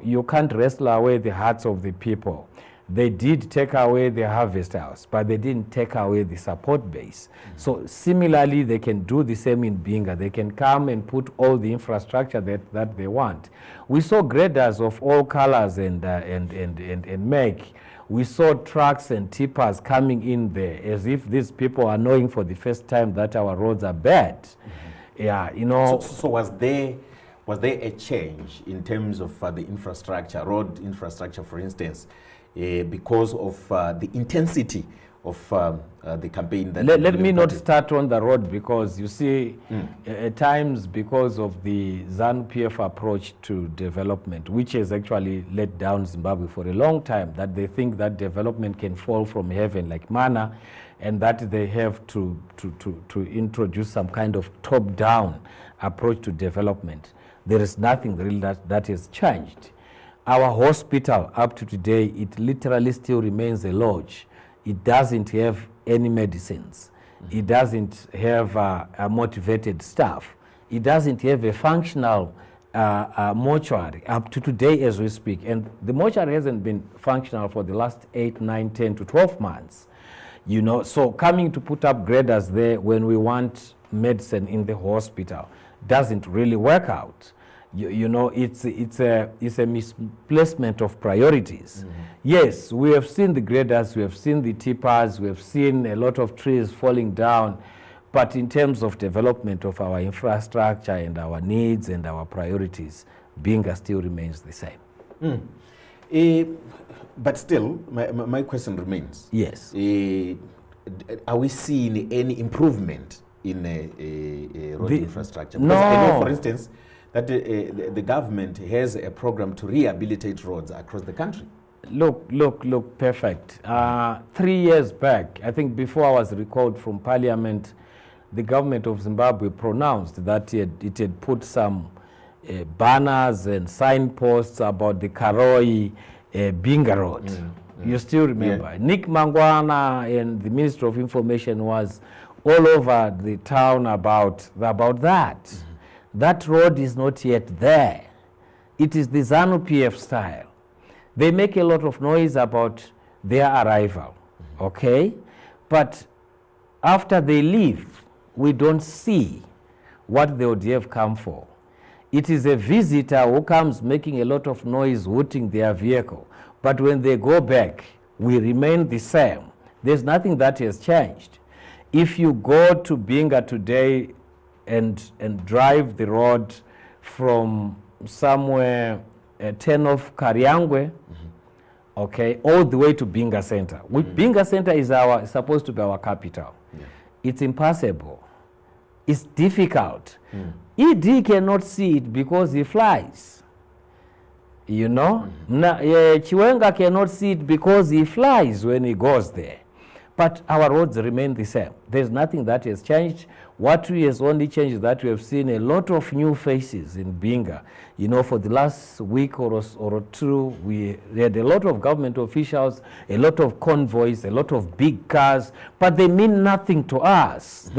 You can't wrestle away the hearts of the people. They did take away the harvest house, but they didn't take away the support base. So similarly, they can do the same in Binga. They can come and put all the infrastructure that they want. We saw graders of all colors and make. We saw trucks and tippers coming in there as if these people are knowing for the first time that our roads are bad. Yeah, you know. So was there a change in terms of the infrastructure, road infrastructure, for instance, because of the intensity of the campaign? Let me not start on the road, because you see, at times, because of the ZANU PF approach to development, which has actually let down Zimbabwe for a long time, that they think that development can fall from heaven like manna, and that they have to introduce some kind of top-down approach to development. There is nothing really that has changed. Our hospital, up to today, it literally still remains a lodge. It doesn't have any medicines. It doesn't have a motivated staff. It doesn't have a functional mortuary up to today as we speak. And the mortuary hasn't been functional for the last 8, 9, 10 to 12 months. You know, so coming to put up graders there when we want medicine in the hospital doesn't really work out. You know, it's a misplacement of priorities. Yes, we have seen the graders, we have seen the tippers, we have seen a lot of trees falling down, but in terms of development of our infrastructure and our needs and our priorities, Binga still remains the same. But still, my question remains. Yes. Are we seeing any improvement in road infrastructure? Because no. I know, for instance, that the government has a program to rehabilitate roads across the country. Look, perfect. 3 years back, I think before I was recalled from Parliament, the government of Zimbabwe pronounced that it had put some banners and signposts about the Karoi Binga Road. You still remember? Yeah. Nick Mangwana and the Minister of Information was all over the town about that. That road is not yet there. It is the ZANU PF style. They make a lot of noise about their arrival, okay? But after they leave, we don't see what they would have come for. It is a visitor who comes making a lot of noise, hooting their vehicle. But when they go back, we remain the same. There's nothing that has changed. If you go to Binga today and drive the road from somewhere 10 of Kariangwe, okay, all the way to Binga Center. Binga Center is supposed to be our capital. Yeah. It's impossible. It's difficult. ED cannot see it because he flies. You know? Chiwenga cannot see it because he flies when he goes there. But our roads remain the same. There's nothing that has changed. What has only changed is that we have seen a lot of new faces in Binga. You know, for the last week or two, we had a lot of government officials, a lot of convoys, a lot of big cars, but they mean nothing to us.